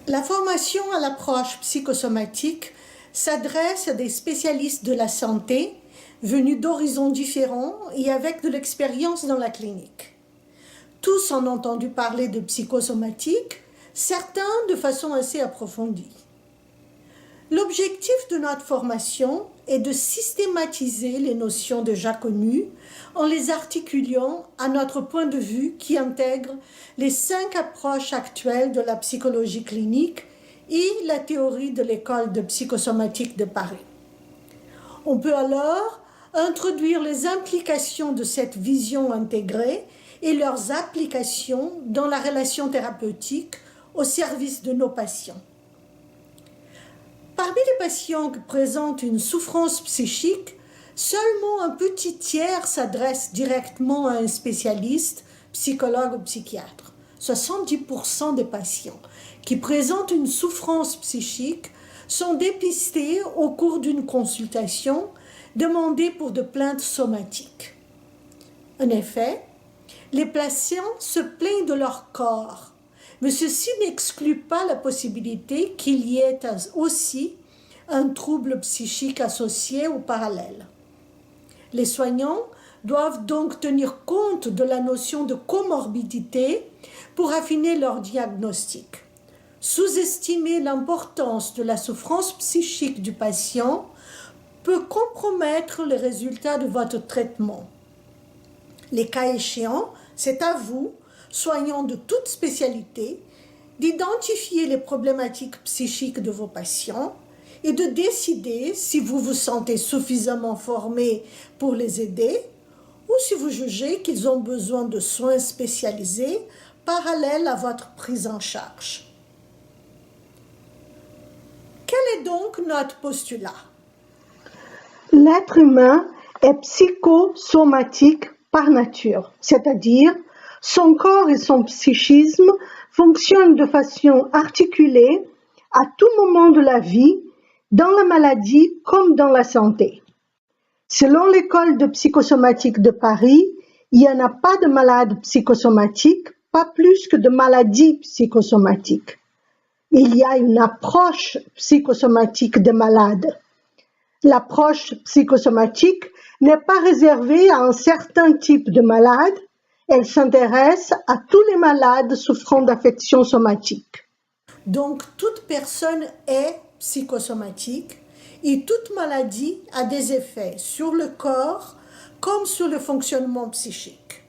La formation à l'approche psychosomatique s'adresse à des spécialistes de la santé venus d'horizons différents et avec de l'expérience dans la clinique. Tous ont entendu parler de psychosomatique, certains de façon assez approfondie. L'objectif de notre formation est de systématiser les notions déjà connues en les articulant à notre point de vue qui intègre les 5 approches actuelles de la psychologie clinique et la théorie de l'école de psychosomatique de Paris. On peut alors introduire les implications de cette vision intégrée et leurs applications dans la relation thérapeutique au service de nos patients. Parmi les patients qui présentent une souffrance psychique, seulement un petit tiers s'adresse directement à un spécialiste, psychologue ou psychiatre. 70% des patients qui présentent une souffrance psychique sont dépistés au cours d'une consultation demandée pour de plaintes somatiques. En effet, les patients se plaignent de leur corps, mais ceci n'exclut pas la possibilité qu'il y ait aussi un trouble psychique associé ou parallèle. Les soignants doivent donc tenir compte de la notion de comorbidité pour affiner leur diagnostic. Sous-estimer l'importance de la souffrance psychique du patient peut compromettre les résultats de votre traitement. Les cas échéants, c'est à vous, soignants de toute spécialité, d'identifier les problématiques psychiques de vos patients et de décider si vous vous sentez suffisamment formé pour les aider ou si vous jugez qu'ils ont besoin de soins spécialisés parallèles à votre prise en charge. Quel est donc notre postulat? L'être humain est psychosomatique par nature, c'est-à-dire son corps et son psychisme fonctionnent de façon articulée à tout moment de la vie, dans la maladie comme dans la santé. Selon l'école de psychosomatique de Paris, il n'y en a pas de malades psychosomatiques, pas plus que de maladies psychosomatiques. Il y a une approche psychosomatique des malades. L'approche psychosomatique n'est pas réservée à un certain type de malade, elle s'intéresse à tous les malades souffrant d'affections somatiques. Donc, toute personne est psychosomatique et toute maladie a des effets sur le corps comme sur le fonctionnement psychique.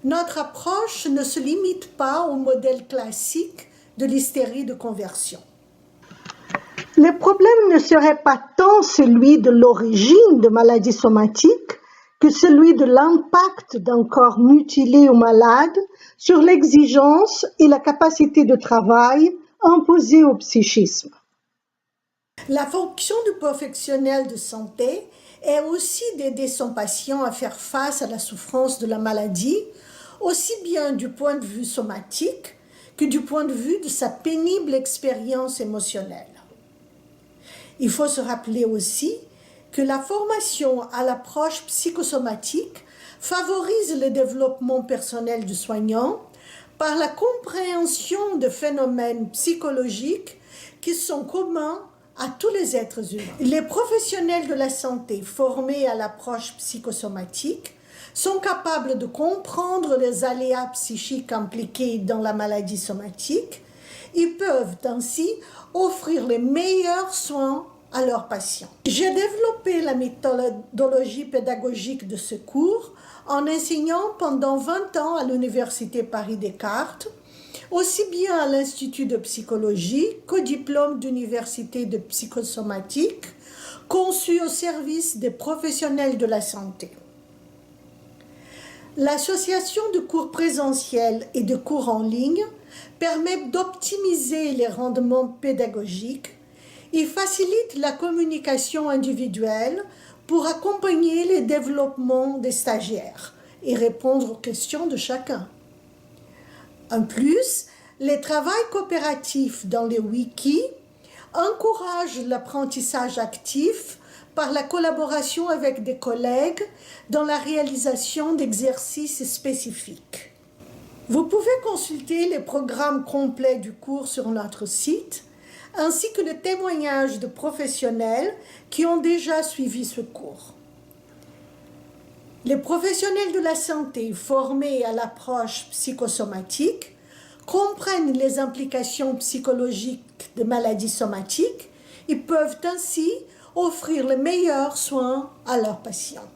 Notre approche ne se limite pas au modèle classique de l'hystérie de conversion. Le problème ne serait pas tant celui de l'origine de maladies somatiques que celui de l'impact d'un corps mutilé ou malade sur l'exigence et la capacité de travail imposée au psychisme. La fonction du professionnel de santé est aussi d'aider son patient à faire face à la souffrance de la maladie, aussi bien du point de vue somatique que du point de vue de sa pénible expérience émotionnelle. Il faut se rappeler aussi que la formation à l'approche psychosomatique favorise le développement personnel du soignant par la compréhension de phénomènes psychologiques qui sont communs à tous les êtres humains. Les professionnels de la santé formés à l'approche psychosomatique sont capables de comprendre les aléas psychiques impliqués dans la maladie somatique. Ils peuvent ainsi offrir les meilleurs soins à leurs patients. J'ai développé la méthodologie pédagogique de ce cours en enseignant pendant 20 ans à l'Université Paris-Descartes, aussi bien à l'Institut de psychologie qu'au diplôme d'université de psychosomatique, conçu au service des professionnels de la santé. L'association de cours présentiels et de cours en ligne permet d'optimiser les rendements pédagogiques et facilite la communication individuelle pour accompagner le développement des stagiaires et répondre aux questions de chacun. En plus, les travaux coopératifs dans les wikis encouragent l'apprentissage actif par la collaboration avec des collègues dans la réalisation d'exercices spécifiques. Vous pouvez consulter les programmes complets du cours sur notre site, ainsi que le témoignage de professionnels qui ont déjà suivi ce cours. Les professionnels de la santé formés à l'approche psychosomatique comprennent les implications psychologiques des maladies somatiques et peuvent ainsi offrir les meilleurs soins à leurs patients.